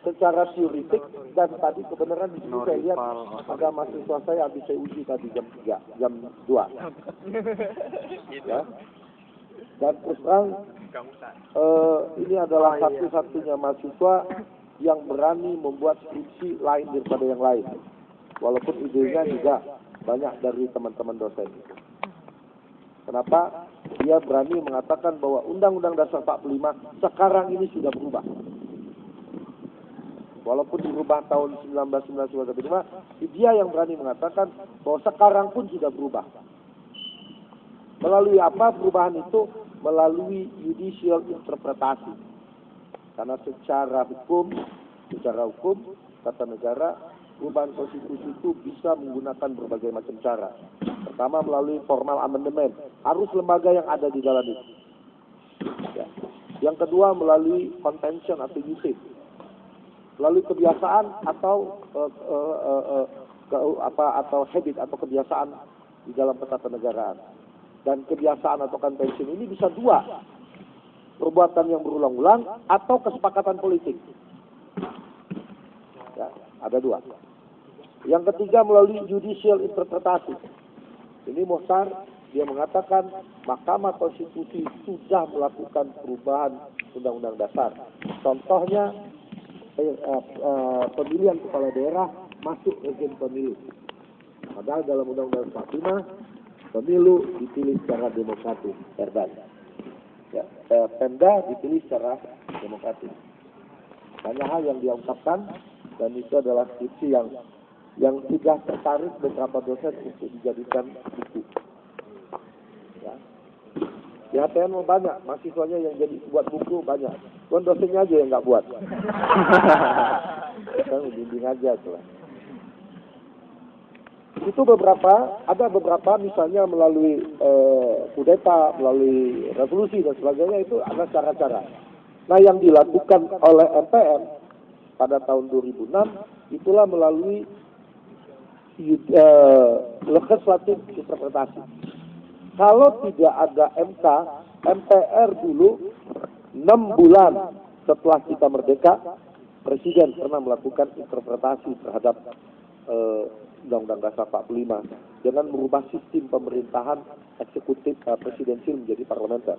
secara teoritik, dan tadi kebenaran di sini saya lihat ada mahasiswa saya habis saya uji tadi jam 3, jam 2. Ya. Dan terus terang, ini adalah satu-satunya mahasiswa yang berani membuat skripsi lain daripada yang lain. Walaupun idenya juga banyak dari teman-teman dosen. Kenapa? Dia berani mengatakan bahwa Undang-Undang Dasar 45 sekarang ini sudah berubah. Walaupun dirubah tahun 1995, dia yang berani mengatakan bahwa sekarang pun sudah berubah. Melalui apa perubahan itu? Melalui judicial interpretasi. Karena secara hukum, kata negara, perubahan konstitusi itu bisa menggunakan berbagai macam cara. Pertama melalui formal amendement, harus lembaga yang ada di dalam itu. Ya. Yang kedua melalui convention atau usage, melalui kebiasaan atau atau habit atau kebiasaan di dalam ketatanegaraan. Dan kebiasaan atau convention ini bisa dua, perbuatan yang berulang-ulang atau kesepakatan politik. Ya, ada dua. Yang ketiga melalui judicial interpretasi. Ini Mohtar, dia mengatakan Mahkamah Konstitusi sudah melakukan perubahan Undang-Undang Dasar. Contohnya pemilihan kepala daerah masuk rezim pemilu. Padahal dalam Undang-Undang 45 pemilu dipilih secara demokratis, Perda. Ya, Pemda dipilih secara demokratis. Banyak hal yang dia ungkapkan, dan itu adalah skripsi yang sudah tertarik beberapa dosen untuk dijadikan buku. Ya. Di ATN banyak, mahasiswanya yang jadi buat buku banyak. Tuan dosennya aja yang nggak buat. Kan bimbing aja tuh. Itu ada beberapa misalnya melalui kudeta, melalui revolusi dan sebagainya, itu ada cara-cara. Nah yang dilakukan oleh MPR pada tahun 2006 itulah melalui legislative interpretasi. Kalau tidak ada MK, MPR dulu 6 bulan setelah kita merdeka, Presiden pernah melakukan interpretasi terhadap Undang-Undang Dasar 45 dengan merubah sistem pemerintahan eksekutif presidensil menjadi parlementer.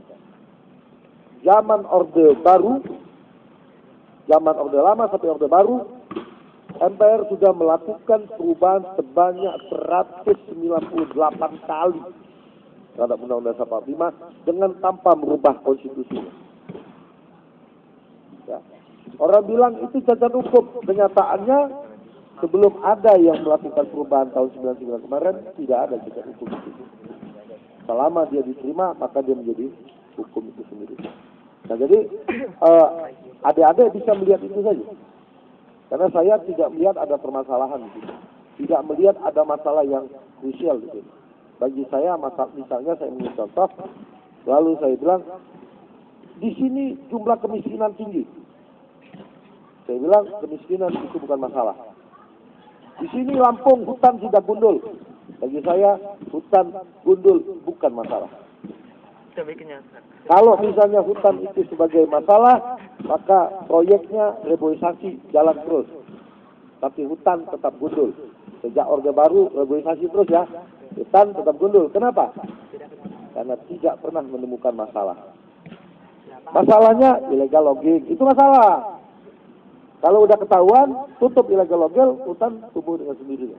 Zaman Orde Lama sampai Orde Baru, MPR sudah melakukan perubahan sebanyak 198 kali terhadap Undang-Undang Dasar 45 dengan tanpa merubah konstitusinya. Ya. Orang bilang itu cacat hukum. Kenyataannya sebelum ada yang melakukan perubahan tahun 99 kemarin, tidak ada cacat hukum itu. Selama dia diterima, maka dia menjadi hukum itu sendiri. Nah jadi adik-adik bisa melihat itu saja. Karena saya tidak melihat ada permasalahan di sini. Tidak melihat ada masalah yang krusial di sini. Bagi saya, misalnya saya ingin contoh, lalu saya bilang, di sini jumlah kemiskinan tinggi. Saya bilang, kemiskinan itu bukan masalah. Di sini Lampung hutan sudah gundul. Bagi saya, hutan gundul bukan masalah. Kalau misalnya hutan itu sebagai masalah, maka proyeknya reboisasi jalan terus. Tapi hutan tetap gundul. Sejak Orde Baru reboisasi terus ya. Hutan tetap gundul. Kenapa? Karena tidak pernah menemukan masalah. Masalahnya illegal logging. Itu masalah. Kalau udah ketahuan, tutup illegal logging, hutan tumbuh dengan sendirinya.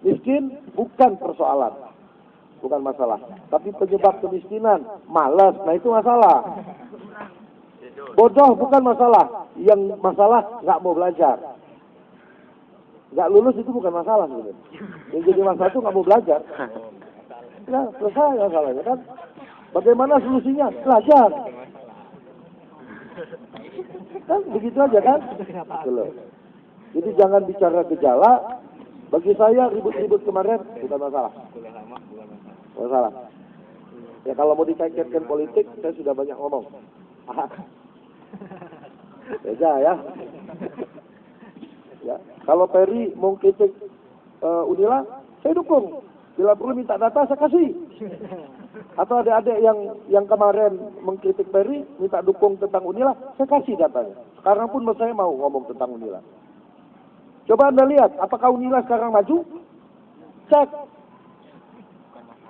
Miskin bukan persoalan, bukan masalah. Tapi penyebab kemiskinan, malas, nah itu masalah. Bodoh bukan masalah, yang masalah nggak mau belajar. Nggak lulus itu bukan masalah sebenarnya. Yang jadi masalah itu nggak mau belajar. Nah, selesai masalahnya kan. Bagaimana solusinya? Belajar. Kan begitu aja kan? Belum. Jadi jangan bicara gejala. Bagi saya ribut-ribut kemarin bukan masalah. Masalah. Ya kalau mau dikaitkan politik, saya sudah banyak ngomong. Beda ya. Ya. Kalau Peri mau kritik Unila, saya dukung. Bila perlu minta data, saya kasih. Atau adik-adik yang kemarin mengkritik Peri, minta dukung tentang Unila, saya kasih datanya. Sekarang pun saya mau ngomong tentang Unila. Coba Anda lihat, apakah Unila sekarang maju? Cek.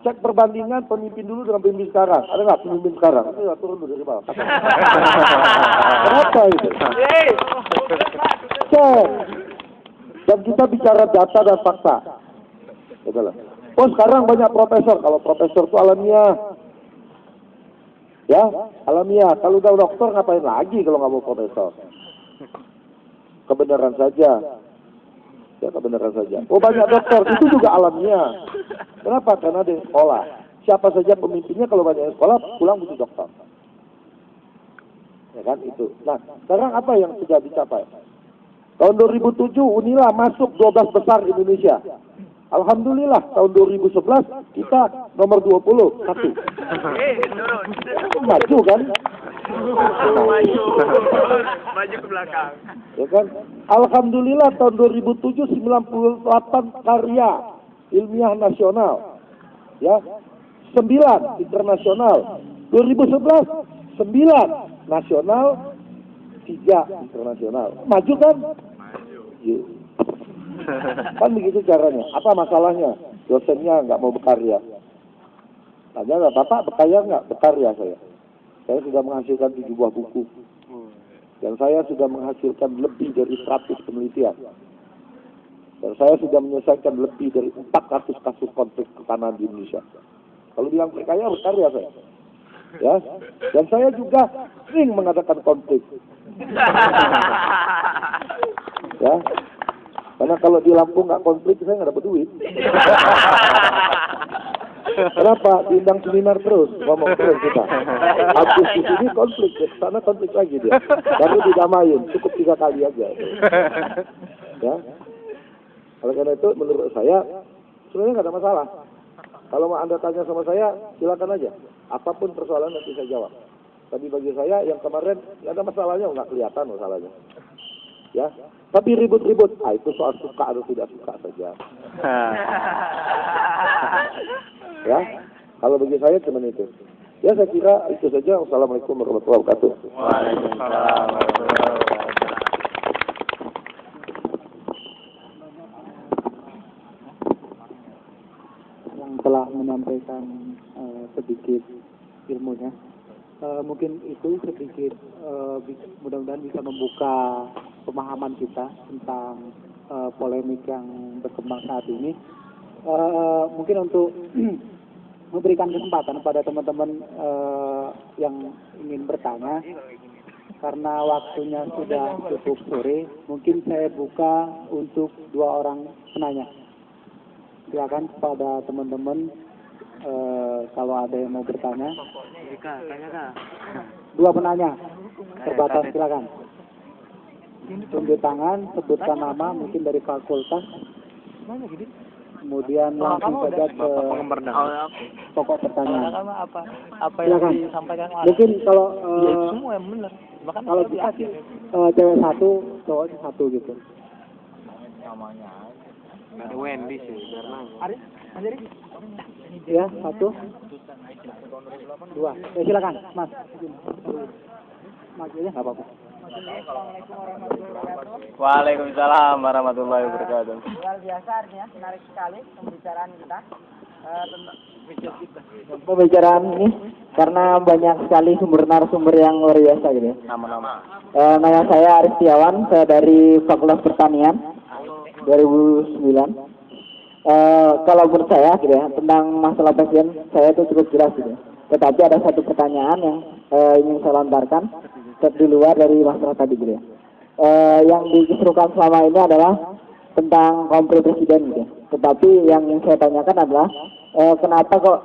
Cek perbandingan pemimpin dulu dengan pemimpin sekarang. Ada nggak pemimpin sekarang? Itu ya, turun dulu dari bawah. Kenapa itu? Cek. Dan kita bicara data dan fakta. Itulah. Oh sekarang banyak profesor. Kalau profesor itu alamiah. Ya, alamiah. Kalau udah dokter ngapain lagi kalau nggak mau profesor? Kebenaran saja. Ya, kebenaran saja. Oh banyak dokter, itu juga alamiah. Kenapa? Karena ada sekolah. Siapa saja pemimpinnya kalau banyak yang sekolah, pulang butuh dokter. Ya kan, itu. Nah, sekarang apa yang sudah dicapai? Tahun 2007, Unila masuk 12 besar Indonesia. Alhamdulillah, tahun 2011, kita nomor 20, satu. Maju kan? Maju ke belakang. Ya kan? Alhamdulillah tahun 2007 98 karya ilmiah nasional. Ya. 9 internasional. 2011 9 nasional, 3 internasional. Maju kan? Maju. Ya. Kan begitu caranya. Apa masalahnya? Dosennya nggak mau berkarya. Tanya Bapak berkarya nggak? Berkarya saya. Saya sudah menghasilkan 7 buah buku. Dan saya sudah menghasilkan lebih dari 100 penelitian. Dan saya sudah menyelesaikan lebih dari 400 kasus konflik ketahanan di Indonesia. Kalau bilang berkarya saya. Ya. Dan saya juga sering mengadakan konflik. Ya. Karena kalau di Lampung nggak konflik, saya nggak dapat duit. Kenapa? Diundang seminar terus, ngomong terus kita. Habis di sini konflik, ke sana konflik lagi dia. Baru didamain, cukup 3 kali aja. Ya. Oleh karena itu, menurut saya, sebenarnya nggak ada masalah. Kalau mau Anda tanya sama saya, silakan aja. Apapun persoalan nanti saya jawab. Tapi bagi saya, yang kemarin, nggak ada masalahnya, nggak kelihatan masalahnya. Ya. Tapi ribut-ribut, itu soal suka atau tidak suka saja. Ya, kalau bagi saya cuma itu. Ya saya kira itu saja. Wassalamualaikum warahmatullahi wabarakatuh. Waalaikumsalam warahmatullahi wabarakatuh. Yang telah menyampaikan sedikit ilmunya. Mungkin itu sedikit mudah-mudahan bisa membuka pemahaman kita tentang polemik yang berkembang saat ini. Mungkin untuk memberikan kesempatan pada teman-teman yang ingin bertanya, karena waktunya sudah cukup sore, mungkin saya buka untuk 2 orang penanya. Silakan kepada teman-teman kalau ada yang mau bertanya. 2 penanya terbatas, silakan. Tunjuk tangan, sebutkan nama, mungkin dari fakultas. Kemudian langsung saja ke pokok pertanyaan. Apa yang disampaikan Mungkin kalau semua yang benar. Bahkan kalau bisa sih cewek 1, cowok 1 gitu. namanya ada Wendy sih. Ari, Ya, 1, 2. Silakan, Mas. Maju aja nggak apa-apa. Waalaikumsalam warahmatullahi wabarakatuh. Luar biasa artinya, menarik sekali pembicaraan kita tentang Pembicaraan ini karena banyak sekali sumber narasumber yang luar biasa gitu ya. Nama-nama. Nama saya Arif Tiawan, saya dari Fakultas Pertanian 2009. Kalau menurut saya gitu ya, tentang masalah pasien saya itu cukup jelas gitu ya. Tetapi ada satu pertanyaan yang ingin saya lontarkan di luar dari masalah tadi gitu ya. Yang dikeserukan selama ini adalah tentang konflik presiden gitu ya. Tetapi yang saya tanyakan adalah kenapa kok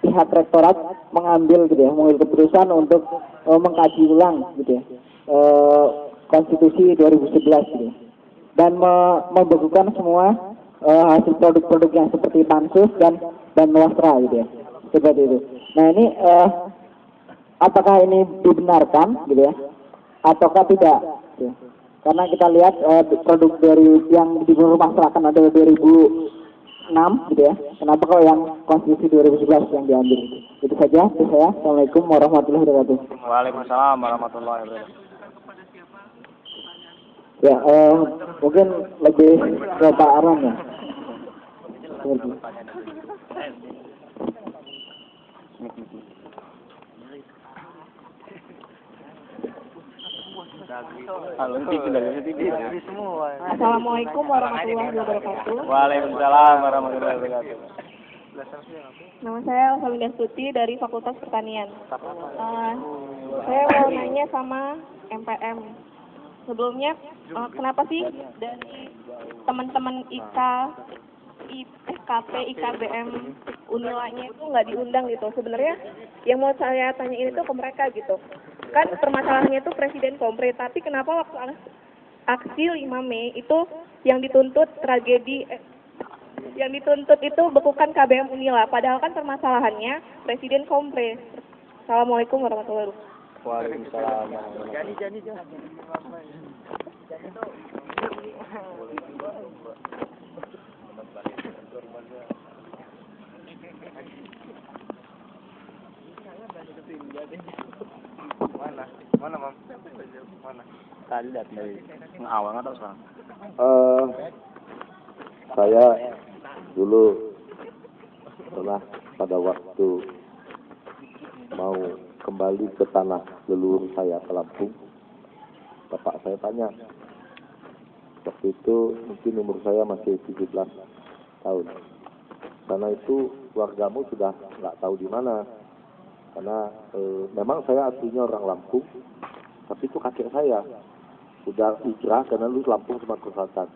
pihak rektorat mengambil keputusan untuk mengkaji ulang gitu ya, konstitusi 2011 gitu ya. Dan membekukan semua hasil produk-produk yang seperti pansus dan wasra gitu ya, seperti itu. Nah ini apakah ini dibenarkan gitu ya, ataukah tidak? Gitu. Karena kita lihat produk dari yang dimasrakkan ada 2011 6 gitu ya. Kenapa kok yang konstitusi 2011 yang diambil? Itu saja dari saya. Assalamualaikum warahmatullahi wabarakatuh. Waalaikumsalam warahmatullahi wabarakatuh. Ya, mungkin lebih ke Pak Arman ya. Assalamualaikum warahmatullahi wabarakatuh. Waalaikumsalam warahmatullahi wabarakatuh. Nama saya Alfamidah Stuti dari Fakultas Pertanian. Saya mau nanya sama MPM. Sebelumnya, kenapa sih dari teman-teman SKP, IKBM, Unilanya itu nggak diundang gitu? Sebenarnya yang mau saya tanyain itu ke mereka gitu. Kan permasalahannya itu Presiden Kompre, tapi kenapa waktu aksi 5 Mei itu yang dituntut yang dituntut itu bekukan KBM Unila, padahal kan permasalahannya Presiden Kompre. Assalamualaikum warahmatullahi wabarakatuh. Waalaikumsalam. Mana, Mam? Mana? Tadi dari awal atau sekarang? Saya dulu pernah pada waktu mau kembali ke tanah leluhur saya ke Lampung, bapak saya tanya, waktu itu mungkin umur saya masih 17 tahun, karena itu keluargamu sudah nggak tahu di mana, karena memang saya aslinya orang Lampung, tapi itu kakek saya sudah hijrah karena lu Lampung Sumatera Selatan.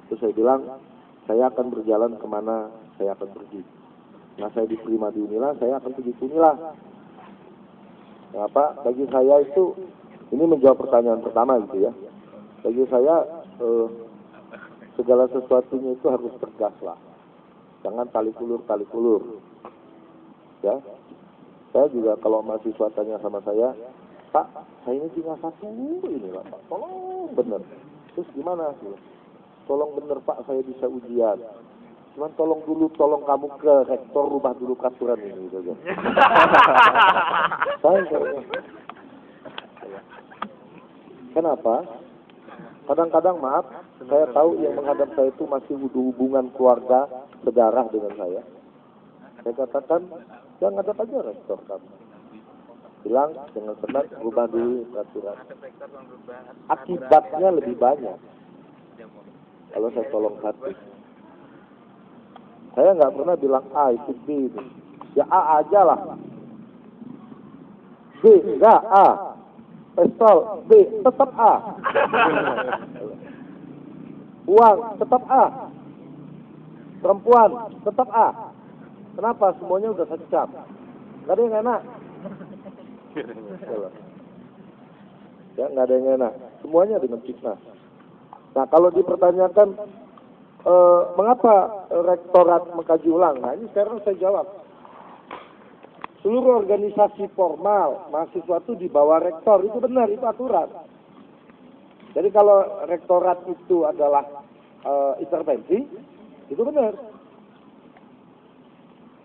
Terus saya bilang, saya akan berjalan kemana saya akan pergi. Nah, saya diterima di Unila, saya akan pergi ke Unila. Kenapa? Bagi saya itu, ini menjawab pertanyaan pertama gitu ya. Bagi saya, segala sesuatunya itu harus tegas lah. Jangan tali ulur. Ya. Saya juga kalau mahasiswa tanya sama saya, Pak, saya ini tinggal satu ini lah Pak, tolong bener. Terus gimana sih? Tolong bener Pak, saya bisa ujian. Cuman tolong kamu ke rektor rubah dulu peraturan ini gitu aja. Kenapa? Kadang-kadang maaf, saya tahu yang menghadap saya itu masih hubungan keluarga, sedarah dengan saya. Saya katakan, jangan ngadap aja rektor kamu. Bilang, jangan senang, rubah dulu peraturan. Akibatnya lebih banyak. Kalau saya tolong satu. Saya nggak pernah bilang A itu B itu. Ya A aja lah. B enggak A. Pistol B tetap A. Uang tetap A. Perempuan tetap A. Kenapa? Semuanya udah secap. Nggak ada yang enak. Ya nggak ada yang enak. Semuanya dengan fitnah. Nah, kalau dipertanyakan mengapa rektorat mengkaji ulang? Nah, ini sekarang saya jawab. Seluruh organisasi formal mahasiswa itu di bawah rektor, itu benar, itu aturan. Jadi kalau rektorat itu adalah intervensi, itu benar.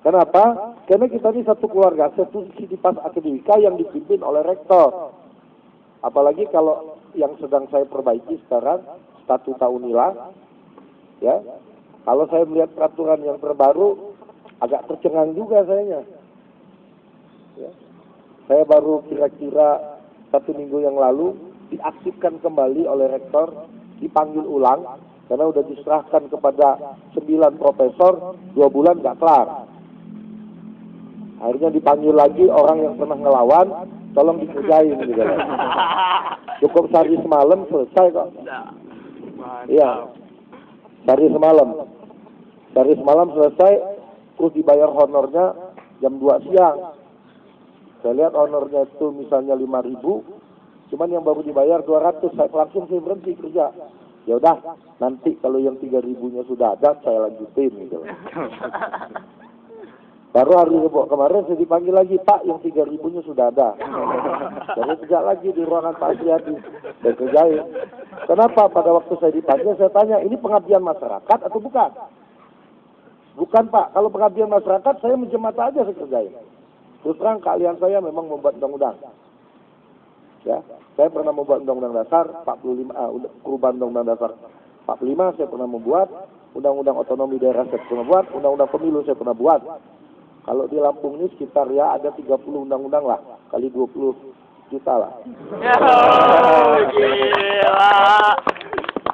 Kenapa? Karena kita ini satu keluarga, satu sivitas akademika yang dipimpin oleh rektor. Apalagi kalau yang sedang saya perbaiki sekarang, Statuta Unila, ya. Kalau saya melihat peraturan yang terbaru, agak tercengang juga sayanya. Ya. Saya baru kira-kira 1 minggu yang lalu diaktifkan kembali oleh rektor, dipanggil ulang, karena udah diserahkan kepada 9 profesor, 2 bulan nggak kelar. Akhirnya dipanggil lagi orang yang pernah ngelawan, tolong dikerjain gitu. Cukup sehari semalam selesai kok. Iya. Sehari semalam selesai, terus dibayar honornya jam 2 siang. Saya lihat honornya itu misalnya 5.000, cuman yang baru dibayar 200. Saya langsung berhenti kerja. Ya udah, nanti kalau yang 3.000-nya sudah ada, saya lanjutin gitu. Baru hari Rabu kemarin saya dipanggil lagi, Pak, yang 3.000-nya sudah ada. Jadi kerja lagi di ruangan Pak Asriadi. Saya kerjain. Kenapa pada waktu saya dipanggil, saya tanya, ini pengabdian masyarakat atau bukan? Bukan Pak, kalau pengabdian masyarakat saya menjemata aja saya kerjain. Terus terang keahlian saya memang membuat undang-undang. Ya, saya pernah membuat undang-undang dasar 45, perubahan undang-undang dasar 45 saya pernah membuat, undang-undang otonomi daerah saya pernah buat, undang-undang pemilu saya pernah buat. Kalau di Lampung ini sekitar ya ada 30 undang-undang lah, kali 20 juta lah.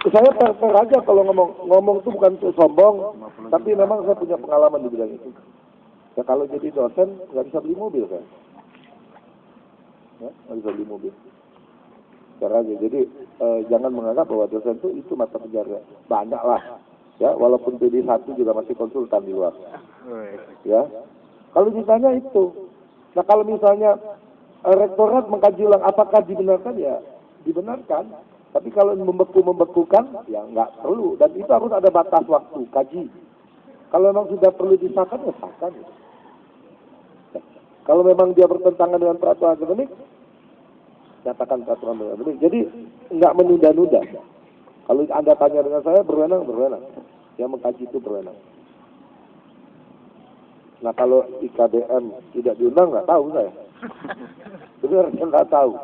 Saya fair aja kalau ngomong itu bukan untuk sombong, tapi memang saya punya pengalaman di bidang itu. Ya kalau jadi dosen nggak bisa beli mobil kan? Ya, nggak bisa beli mobil. Fair aja. Jadi jangan menganggap bahwa dosen itu mata penjara banyak lah. Ya, walaupun PD1 juga masih konsultan di luar. Ya, kalau ditanya itu. Nah kalau misalnya rektorat mengkaji ulang apakah dibenarkan ya dibenarkan. Tapi kalau membekukan ya nggak perlu. Dan itu harus ada batas waktu kaji. Kalau memang sudah perlu disahkan ya sahkan. Kalau memang dia bertentangan dengan peraturan akademik, nyatakan peraturan akademik. Jadi nggak menunda-nunda. Kalau Anda tanya dengan saya berwenang. Yang mengkaji itu berwenang. Nah kalau IKBM tidak diundang nggak tahu saya. Benar nggak tahu.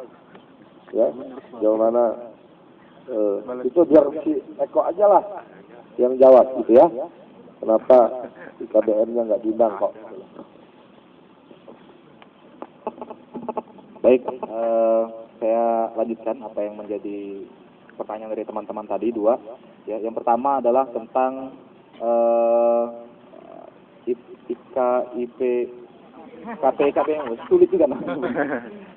Ya, jauh mana itu biar si Eko aja lah yang jawab gitu ya. Kenapa IKBM-nya nggak diundang kok? Baik, saya lanjutkan apa yang menjadi pertanyaan dari teman-teman tadi dua. Ya, yang pertama adalah tentang KPIKBMU, sulit juga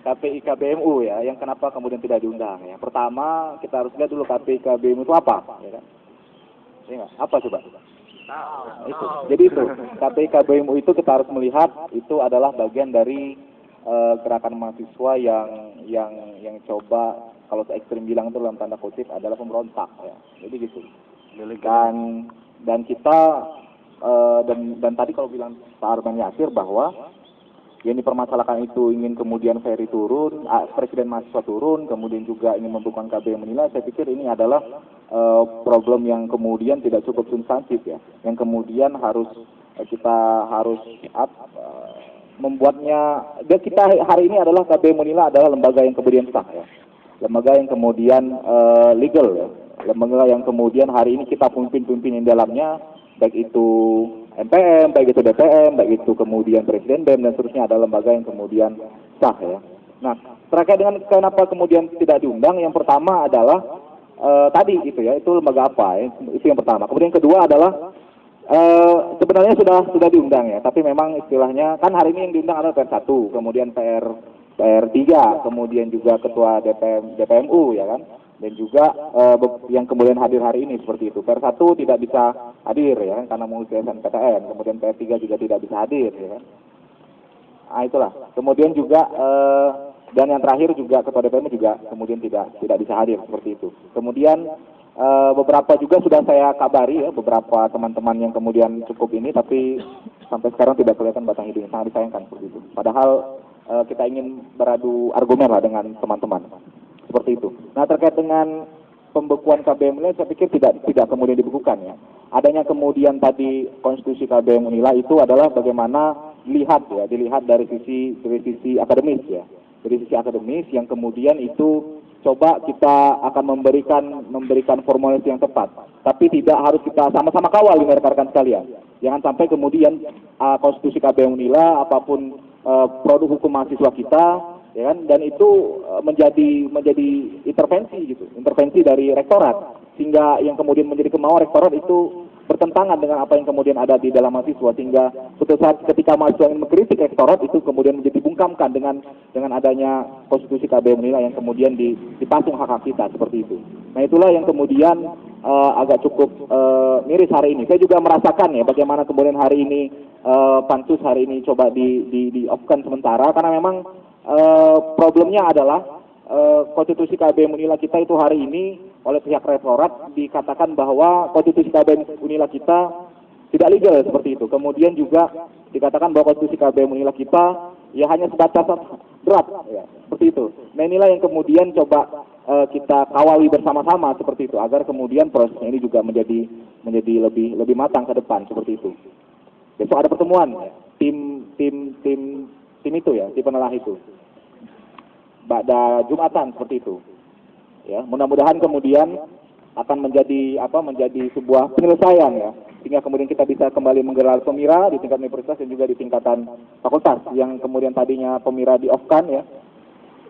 KPIKBMU ya, yang kenapa kemudian tidak diundang ya. Pertama kita harus lihat dulu KPIKBMU itu apa, ya kan? Ya, apa coba? Itu. Jadi itu KPIKBMU itu kita harus melihat itu adalah bagian dari gerakan mahasiswa yang coba kalau se-ekstrim bilang itu dalam tanda kutip adalah pemberontak ya. Jadi gitu. Dan kita dan tadi kalau bilang Pak Arman Yasir bahwa yang dipermasalahkan itu ingin kemudian Ferry turun, Presiden mahasiswa turun, kemudian juga ingin membukukan KBM menilai, saya pikir ini adalah problem yang kemudian tidak cukup substantif ya, yang kemudian kita harus membuatnya. Dan kita hari ini adalah KBM menilai adalah lembaga yang kemudian sah ya, lembaga yang kemudian legal ya, lembaga yang kemudian hari ini kita pimpin di dalamnya, baik itu MPM, baik itu DPM, baik itu kemudian Presiden BEM dan seterusnya adalah lembaga yang kemudian sah ya. Nah, terkait dengan kenapa kemudian tidak diundang, yang pertama adalah tadi itu ya, itu lembaga apa ya, itu yang pertama. Kemudian kedua adalah sebenarnya sudah diundang ya, tapi memang istilahnya kan hari ini yang diundang adalah PR1, kemudian PR3, kemudian juga ketua DPMU ya kan. Dan juga yang kemudian hadir hari ini seperti itu. PR1 tidak bisa hadir ya karena mengurus SNPTN, kemudian PR3 juga tidak bisa hadir ya kan. Nah itulah. Kemudian juga dan yang terakhir juga ketua DPM juga kemudian tidak bisa hadir seperti itu. Kemudian beberapa juga sudah saya kabari ya, beberapa teman-teman yang kemudian cukup ini tapi sampai sekarang tidak kelihatan batang hidungnya, sangat disayangkan seperti itu. Padahal kita ingin beradu argumen lah dengan teman-teman. Seperti itu. Nah terkait dengan pembekuan KBM Unila saya pikir tidak kemudian dibekukan ya. Adanya kemudian tadi konstitusi KBM Unila itu adalah bagaimana dilihat dari sisi akademis ya. Dari sisi akademis yang kemudian itu coba kita akan memberikan formulasi yang tepat. Tapi tidak harus kita sama-sama kawal ini rekan-rekan sekalian. Jangan sampai kemudian konstitusi KBM Unila apapun produk hukum mahasiswa kita ya kan, dan itu menjadi intervensi dari rektorat, sehingga yang kemudian menjadi kemauan rektorat itu bertentangan dengan apa yang kemudian ada di dalam mahasiswa, sehingga suatu saat ketika mahasiswa ingin mengkritik rektorat itu kemudian menjadi bungkamkan dengan adanya konstitusi KBM Unila yang kemudian dipasung hak-hak kita seperti itu. Nah itulah yang kemudian agak cukup miris hari ini. Saya juga merasakan ya bagaimana kemudian hari ini pansus hari ini coba di off-kan sementara karena memang problemnya adalah konstitusi KBM Unila kita itu hari ini oleh pihak rektorat dikatakan bahwa konstitusi KBM Unila kita tidak legal seperti itu. Kemudian juga dikatakan bahwa konstitusi KBM Unila kita ya hanya sebatas draft ya, seperti itu. Nah inilah yang kemudian coba kita kawali bersama-sama seperti itu agar kemudian prosesnya ini juga menjadi lebih matang ke depan seperti itu. Besok ada pertemuan tim itu ya, tim penelah itu. Pada Jumatan seperti itu. Ya, mudah-mudahan kemudian akan menjadi sebuah penyelesaian ya, sehingga kemudian kita bisa kembali menggelar pemira di tingkat universitas dan juga di tingkatan fakultas yang kemudian tadinya pemira di off-kan ya,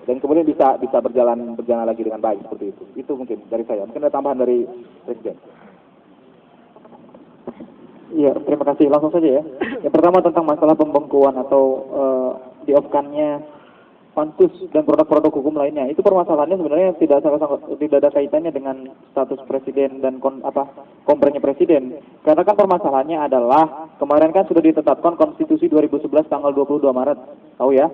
dan kemudian bisa berjalan lagi dengan baik seperti itu. Itu mungkin dari saya. Mungkin ada tambahan dari Presiden. Iya, terima kasih. Langsung saja ya. Yang pertama tentang masalah pembengkuan atau di off-kan-nya pansus dan produk-produk hukum lainnya. Itu permasalahannya sebenarnya tidak ada kaitannya dengan status presiden dan komprenya presiden. Karena kan permasalahannya adalah kemarin kan sudah ditetapkan konstitusi 2011 tanggal 22 Maret. Tahu ya?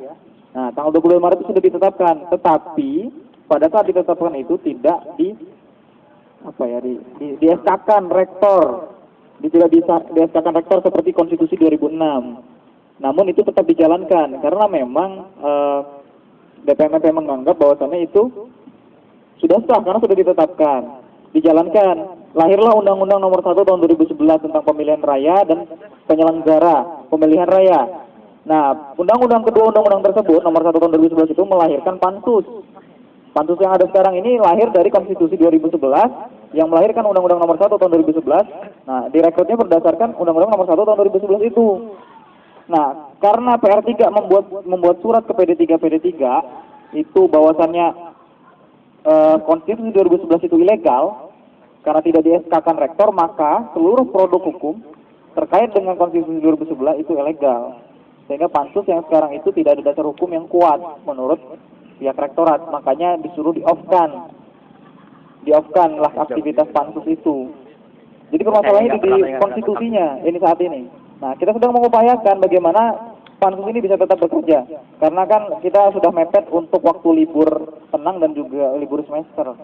Nah, tanggal 22 Maret itu sudah ditetapkan, tetapi pada saat ditetapkan itu tidak di SK-kan rektor. Tidak bisa di SK-kan rektor seperti konstitusi 2006. Namun itu tetap dijalankan karena memang DPMP menganggap bahwasannya itu sudah sah karena sudah ditetapkan, dijalankan. Lahirlah Undang-Undang Nomor 1 Tahun 2011 tentang Pemilihan Raya dan Penyelenggara Pemilihan Raya. Nah, Undang-Undang kedua Undang-Undang tersebut Nomor 1 Tahun 2011 itu melahirkan pansus. Pansus yang ada sekarang ini lahir dari Konstitusi 2011 yang melahirkan Undang-Undang Nomor 1 Tahun 2011. Nah, direkrutnya berdasarkan Undang-Undang Nomor 1 Tahun 2011 itu. Nah, karena PR3 membuat surat ke PD3 itu bahwasannya Konstitusi 2011 itu ilegal karena tidak di SK-kan rektor, maka seluruh produk hukum terkait dengan Konstitusi 2011 itu ilegal. Sehingga pansus yang sekarang itu tidak ada dasar hukum yang kuat menurut pihak rektorat, makanya disuruh di-off-kan lah aktivitas pansus itu. Jadi permasalahannya di konstitusinya ini saat ini. Nah, kita sedang mengupayakan bagaimana pansus ini bisa tetap bekerja. Karena kan kita sudah mepet untuk waktu libur tenang dan juga libur semester.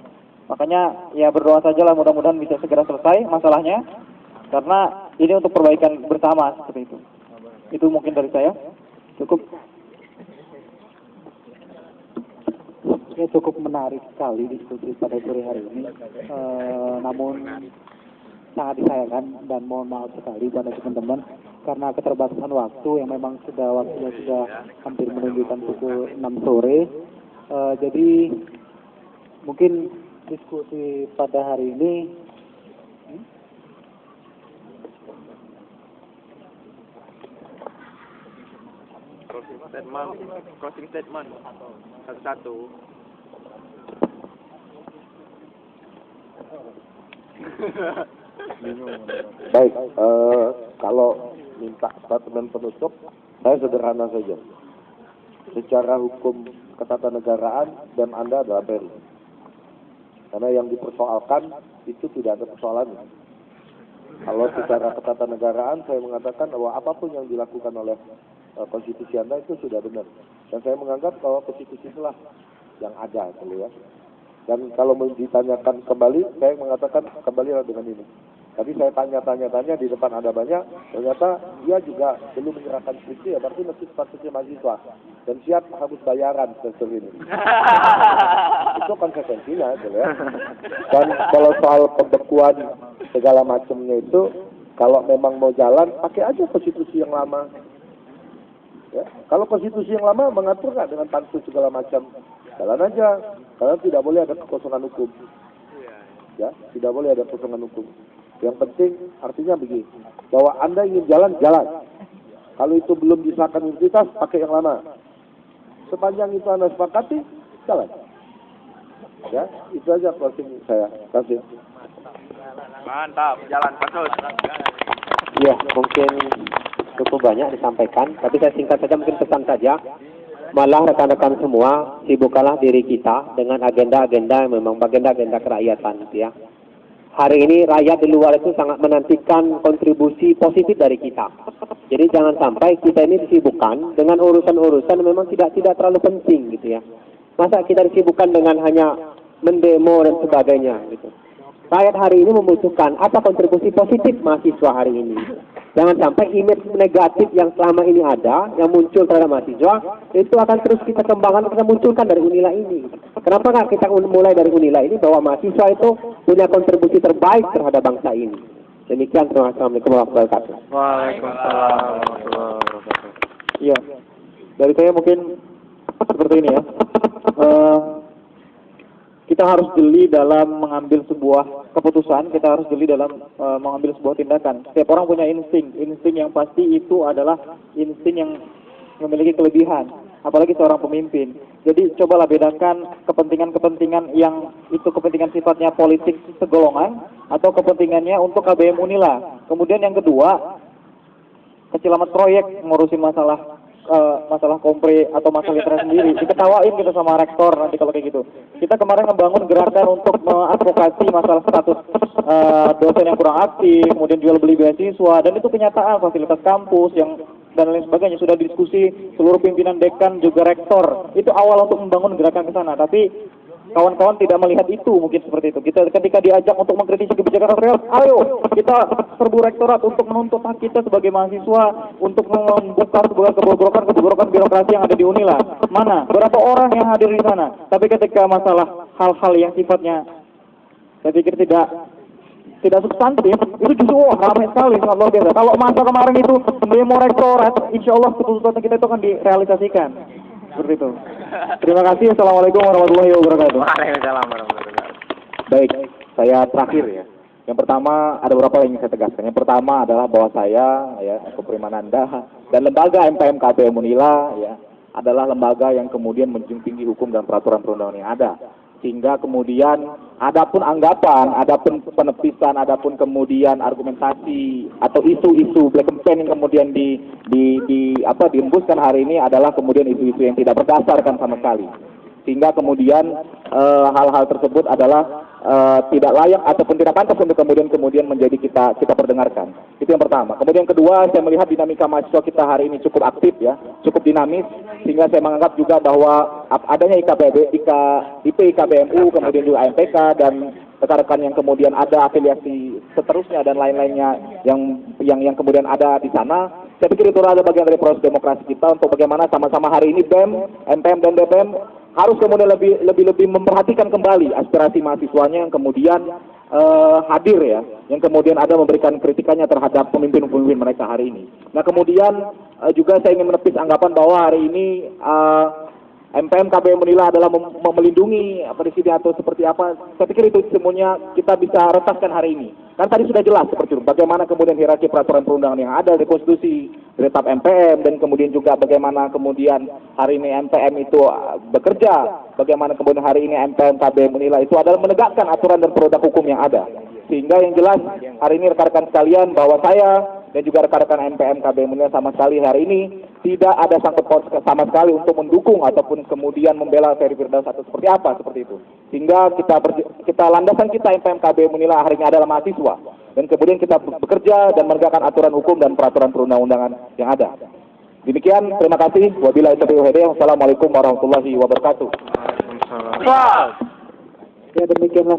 Makanya ya berdoa sajalah mudah-mudahan bisa segera selesai masalahnya. Karena ini untuk perbaikan bersama seperti itu. Itu mungkin dari saya. Cukup. Ya, cukup menarik sekali diskusi pada sore hari ini. Namun sangat disayangkan dan mohon maaf sekali pada teman-teman karena keterbatasan waktu yang memang waktunya sudah hampir menunjukkan pukul 6 sore. Jadi mungkin diskusi pada hari ini closing statement satu-satu. Baik, kalau minta statement penutup, saya sederhana saja. Secara hukum ketatanegaraan dan Anda adalah Peri. Karena yang dipersoalkan itu tidak ada persoalannya. Kalau secara ketatanegaraan saya mengatakan bahwa apapun yang dilakukan oleh konstitusi Anda itu sudah benar. Dan saya menganggap bahwa konstitusi itulah yang ada, ya. Dan kalau ditanyakan kembali, saya mengatakan kembalilah dengan ini. Tadi saya tanya di depan ada banyak, ternyata dia juga belum menyerahkan skripsi, ya berarti masih statusnya mahasiswa dan siap harus bayaran semester ini. Itu konsekuensinya, ya. Dan kalau soal pembekuan segala macamnya itu, kalau memang mau jalan, pakai aja konstitusi yang lama. Ya, kalau konstitusi yang lama mengatur nggak dengan pansus segala macam, jalan aja, karena tidak boleh ada kekosongan hukum. Ya, tidak boleh ada kekosongan hukum. Yang penting artinya begini, bahwa Anda ingin jalan. Kalau itu belum disahkan universitas, pakai yang lama. Sepanjang itu Anda sepakati, jalan. Ya, itu aja closing saya. Terima kasih. Mantap, jalan terus. Ya, mungkin cukup banyak disampaikan, tapi saya singkat saja, mungkin pesan saja. Malah rekan-rekan semua, sibukkanlah diri kita dengan agenda-agenda yang memang agenda-agenda kerakyatan, gitu ya. Hari ini rakyat di luar itu sangat menantikan kontribusi positif dari kita. Jadi jangan sampai kita ini disibukkan dengan urusan-urusan memang tidak terlalu penting, gitu ya. Masa kita disibukkan dengan hanya mendemo dan sebagainya, gitu. Rakyat hari ini membutuhkan apa kontribusi positif mahasiswa hari ini. Jangan sampai image negatif yang selama ini ada, yang muncul terhadap mahasiswa, itu akan terus kita kembangkan, kita munculkan dari Unila ini. Kenapa nggak kita mulai dari Unila ini, bahwa mahasiswa itu punya kontribusi terbaik terhadap bangsa ini. Demikian, Assalamualaikum warahmatullahi wabarakatuh. Waalaikumsalam warahmatullahi wabarakatuh. Iya, dari saya mungkin seperti ini ya. Kita harus jeli dalam mengambil sebuah keputusan, kita harus jeli dalam mengambil sebuah tindakan. Setiap orang punya insting yang pasti itu adalah insting yang memiliki kelebihan, apalagi seorang pemimpin. Jadi cobalah bedakan kepentingan-kepentingan yang itu kepentingan sifatnya politik segolongan atau kepentingannya untuk KBM Unila. Kemudian yang kedua, kecil amat proyek ngurusin masalah kompre atau masalah literan sendiri. Diketawain kita sama rektor nanti kalau kayak gitu. Kita kemarin membangun gerakan untuk mengadvokasi masalah status dosen yang kurang aktif, kemudian jual beli beasiswa, dan itu kenyataan fasilitas kampus yang dan lain sebagainya sudah diskusi seluruh pimpinan dekan juga rektor. Itu awal untuk membangun gerakan ke sana. Tapi kawan-kawan tidak melihat itu, mungkin seperti itu. Kita ketika diajak untuk mengkritisi kebijakan rektorat, ayo kita serbu rektorat untuk menuntut hak kita sebagai mahasiswa, untuk membuka sebuah kebobrokan birokrasi yang ada di Unila. Mana? Berapa orang yang hadir di sana? Tapi ketika masalah hal-hal yang sifatnya, saya pikir tidak substantif, itu justru ramai sekali, sangat luar biasa. Kalau masa kemarin itu demo rektorat, insya Allah keputusan kita itu akan direalisasikan. Seperti itu. Terima kasih. Assalamualaikum warahmatullahi wabarakatuh. Waalaikumsalam warahmatullahi wabarakatuh. Baik, saya terakhir ya. Yang pertama, ada beberapa yang ingin saya tegaskan. Yang pertama adalah bahwa saya, ya, Eko Primananda, dan lembaga MPM KBM Unila, ya, adalah lembaga yang kemudian menjunjung tinggi hukum dan peraturan perundangan yang ada. Sehingga kemudian adapun anggapan, adapun penepisan, adapun kemudian argumentasi atau isu-isu black campaign yang kemudian diembuskan hari ini adalah kemudian isu-isu yang tidak berdasarkan sama sekali. Sehingga kemudian hal-hal tersebut adalah tidak layak ataupun tidak pantas untuk kemudian menjadi kita perdengarkan. Itu yang pertama. Kemudian yang kedua, saya melihat dinamika mahasiswa kita hari ini cukup aktif ya, cukup dinamis, sehingga saya menganggap juga bahwa adanya IP IKBMU, kemudian juga AMPK dan rekan-rekan yang kemudian ada afiliasi seterusnya dan lain-lainnya yang kemudian ada di sana. Saya pikir itu adalah bagian dari proses demokrasi kita untuk bagaimana sama-sama hari ini BEM, MPM dan DPM harus kemudian lebih memperhatikan kembali aspirasi mahasiswanya yang kemudian hadir ya, yang kemudian ada memberikan kritikannya terhadap pemimpin-pemimpin mereka hari ini. Nah kemudian juga saya ingin menepis anggapan bahwa hari ini MPM KBM Unila adalah melindungi presiden atau seperti apa. Saya pikir itu semuanya kita bisa retaskan hari ini. Kan tadi sudah jelas seperti itu, bagaimana kemudian hierarki peraturan perundangan yang ada di konstitusi, dari TAP MPM, dan kemudian juga bagaimana kemudian hari ini MPM itu bekerja, bagaimana kemudian hari ini MPM KBM Unila itu adalah menegakkan aturan dan produk hukum yang ada. Sehingga yang jelas hari ini rekan-rekan sekalian bahwa saya dan juga rekan-rekan MPM KBM Unila sama sekali hari ini tidak ada sangkut paut sama sekali untuk mendukung ataupun kemudian membela Ferry Firdaus atau seperti apa seperti itu. Sehingga kita landasan kita MPM KBM Unila hari ini adalah mahasiswa, dan kemudian kita bekerja dan menegakkan aturan hukum dan peraturan perundang-undangan yang ada. Demikian, terima kasih. Wabillahi taufiq wal hidayah. Wassalamualaikum warahmatullahi wabarakatuh. Waalaikumsalam. Ya demikianlah